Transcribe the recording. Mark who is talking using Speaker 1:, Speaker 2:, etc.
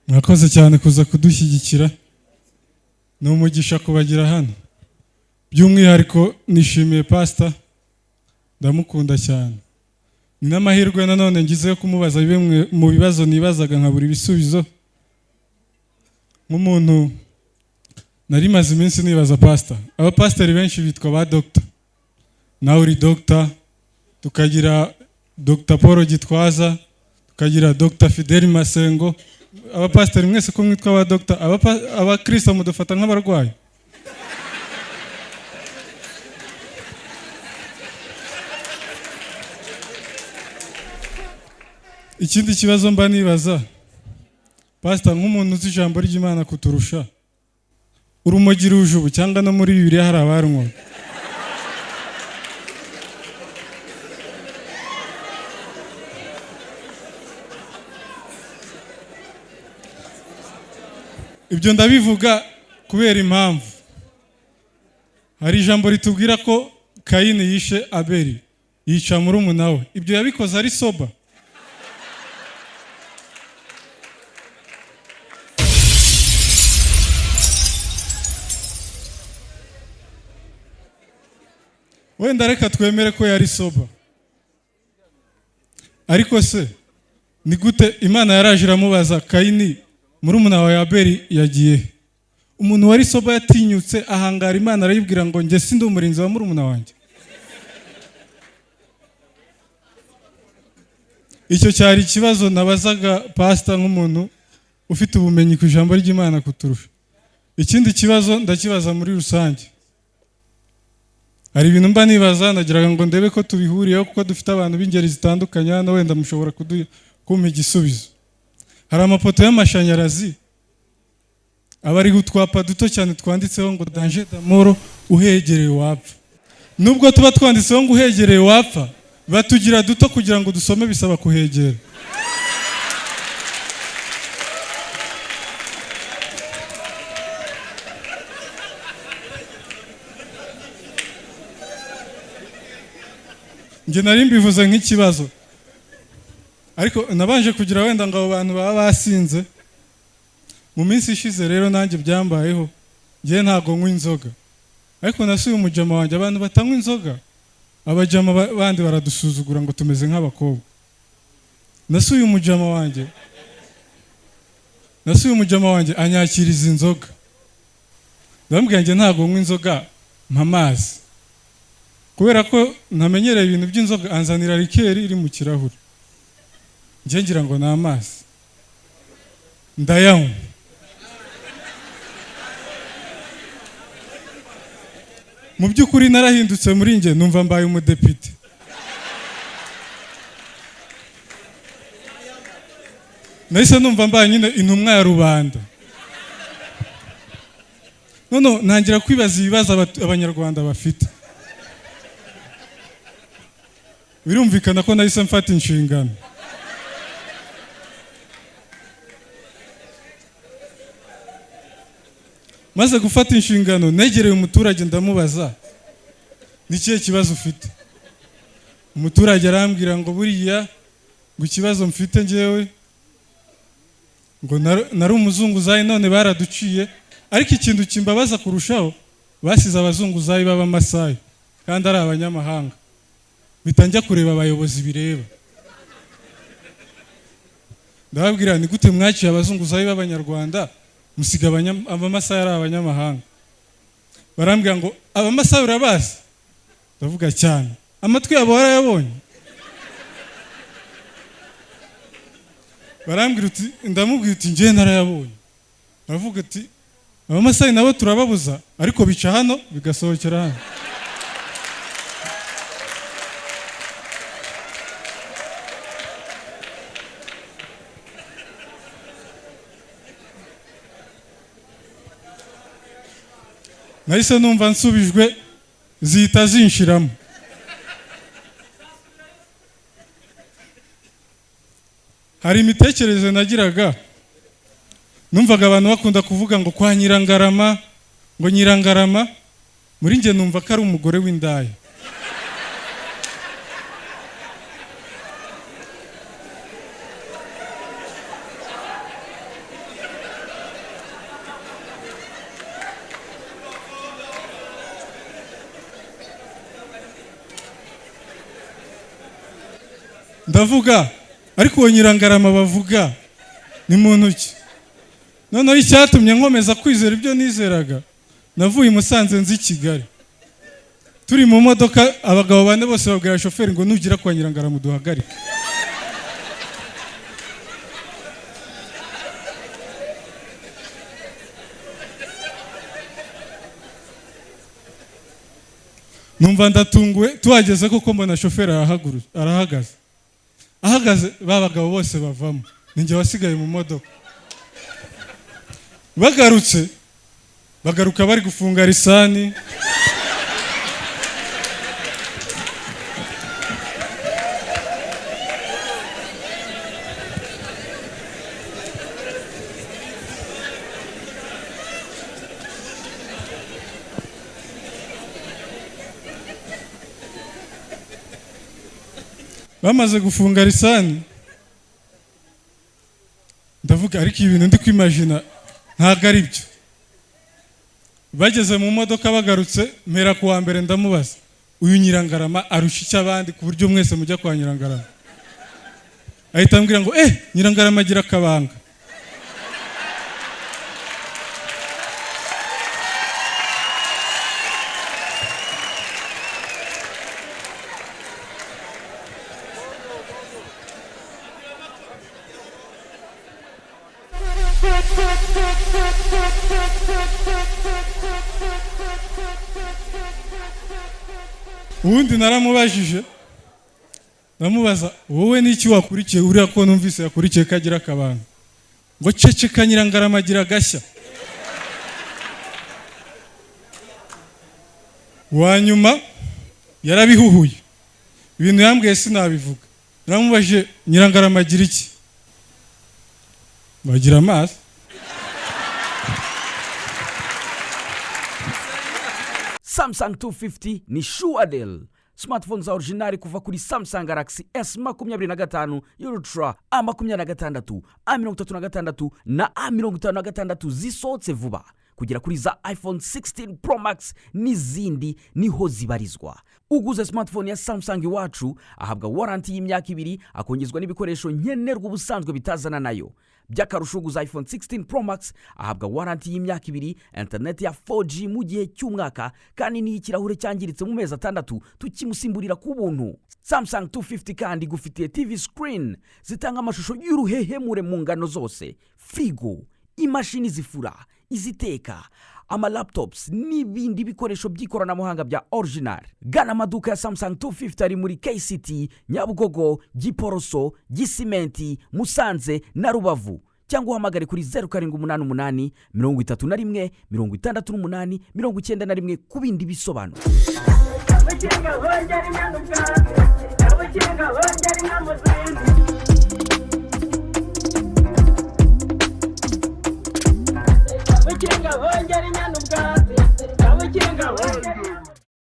Speaker 1: Mwakoze cyane kuza kudushyigikira, ni umugisha kubagira hano. By'umwihariko nishimiye pastor, ndamukunda cyane. Ni n'amahirwe nanone ngize yo kumubaza bimwe mu bibazo nibazaga nkabura ibisubizo. Nk'umuntu nari maze iminsi nibaza pastor, abapasiteri benshi bitwa ba doctor, nawe uri doctor, tukagira Dr. Paul Gitwaza, tukagira Dr. Fidel Masengo. Abapasiteri mwese ko mwitwa ba doctor, abakristo mudufata nk'abarwayi. Ikindi kibazo mba nibaza, pastor, nk'umuntu uzi ijambo ry'Imana kuturusha, urumogi ruje ubu cyangwa no muri Bibiliya hari abarunywa? Ibyo ndabivuga kubera impamvu. Hari ijambo ritubwira ko Kayini yishe Abeli, yica murumuna we. Ibyo yabikoze ari soba. Wenda reka twemere ko yari soba. Ariko se ni gute Imana yaraje iramubaza, Kayini murumuna wa Abeli yagiye? Umuntu wari soba yatinyutse ahangara Imana arayibwira ngo nge sindi umurinzi wa murumuna wanjye. Icyo cyari ikibazo nabazaga pastor nk'umuntu ufite ubumenyi ku ijambo ry'Imana kuturusha. Ikindi kibazo ndakibaza muri rusange. Hari ibintu mba nibaza nagiraga ngo ndebe ko tubihuriyeho kuko dufite abantu b'ingeri zitandukanye hano, wenda mushobora kumpa igisubizo. Hari amapoto y'amashanyarazi aba ari utwapa duto cyane twanditseho ngo danger d'amour, uhegereye wapfa. Nubwo tuba twanditseho ngo uhegereye wapfa, batugira duto kugira ngo dusome bisaba kuhegera. Nge nari mbivuze nk'ikibazo, ariko nabanje kugira wenda ngo abo bantu baba basinze. Mu minsi ishize rero nanjye byambayeho, ngiye ntago nywa inzoga, ariko nasuye umujama wanjye. Abantu batanywa inzoga, abajama bandi baradusuzugura ngo tumeze nk'abakobwa. Nasuye umujama wanjye anyakiriza inzoga, ndamubwira nge ntago nywa inzoga, mpa amazi. Kubera ko ntamenyereye ibintu by'inzoga, anzanira rikeri iri mu kirahuri, nge ngira ngo ni amazi, ndayanywa. Mu by'ukuri narahindutse muri nge, numva mbaye umudepite. Nahise numva mbaye nyine intumwa ya rubanda. None ntangira kwibaza ibibazo abanyarwanda bafite. Birumvikana ko nahise mfata inshingano. Maze gufata inshingano, negereye umuturage ndamubaza, ni kihe kibazo ufite? Umuturage arambwira ngo buriya ngo ikibazo mfite ngewe ngo nari umuzunguzayi none baraduciye, ariko ikintu kimbabaza kurushaho, basize abazunguzayi b'Abamasayi kandi ari abanyamahanga. Bitanjya kureba abayobozi bireba. Ndababwira ni gute mwaciye abazunguzayi b'Abanyarwanda musiga Abamasayi ari abanyamahanga? Barambwira ngo Abamasayi urabazi? Ndavuga cyane, amatwi yabo warayabonye? Barambwira uti, ndamubwira uti ngiye narayabonye. Baravuga ati Abamasayi nabo turababuza, ariko bica hano bigasohokera hano. Nahise numva nsubijwe, zihita zinshiramo. Hari imitekerereze nagiraga, numvaga abantu bakunda kuvuga ngo kwa Nyirangarama, ngo Nyirangarama, muri nge numva ko ari umugore w'indaya. Ndavuga ariko uwo Nyirangarama bavuga ni muntu ki? Noneho icyatumye nkomeza kwizera ibyo nizeraga, navuye Musanze nzi Kigali. Turi mu modoka, abagabo bane bose babwira shoferi ngo nugira kwa Nyirangarama duhagarike. Numva ndatunguwe, tuhageze koko mbona shoferi arahagaze. Ahagaze babagabo bose bavamo, ninjye wasigaye mu modoka. Bagaruka bari gufunga lisani. Bamaze gufunga lisani, ndavuga ariko ibintu ndi kwimagina ntago ari byo. Bageze mu modoka bagarutse, mpera ku wa mbere ndamubaza, uyu Nyirangarama arusha iki abandi ku buryo mwese mujya kwa Nyirangarama? Ahita ambwira ngo Nyirangarama agira akabanga. Ubundi naramubajije, ndamubaza wowe n'iki wakurikiye uriya ko numvise yakurikiye kagira akabanga? Ngo ceceka Nyirangarama agira gashya. Wanyuma yarabihuhuye, ibintu yambwiye sinabivuga. Naramubajije Nyirangarama agira iki? Bagira amaso.
Speaker 2: Samsung 250 ni Shuadel. Smartphones za originali kuva kuri Samsung Galaxy S25 Ultra, A26, A36 na A56 zisohotse vuba, kugera kuri za iPhone 16 Pro Max n'izindi niho zibarizwa. Uguze smartphone ya Samsung iwacu ahabwa warranty y'imyaka 2, akongezwa n'ibikoresho nkenerwa ubusanzwe bitazana nayo. By'akarusho uguze iPhone 16 Pro Max ahabwa warranty y'imyaka 2, internet ya 4G mu gihe cy'umwaka, kandi n'ikirahure cyangiritse mu mezi 6 tukimusimburira ku buntu. Samsung 250 kandi gufitiye TV screen zitanga amashusho y'uruhehemure mu ngano zose, frigo, imashini zifura, iziteka, ama laptops n'ibindi bikoresho by'ikoranabuhanga bya original. Gana amaduka ya Samsung 250 ari muri KCT, Nyabugogo, Giporoso, Gisimenti, Musanze na Rubavu, cyangwa uhamagare kuri 0788 31 68 91 ku bindi bisobanuro. Kabukinga hongera inyana ubwatsi, kabukinga hongera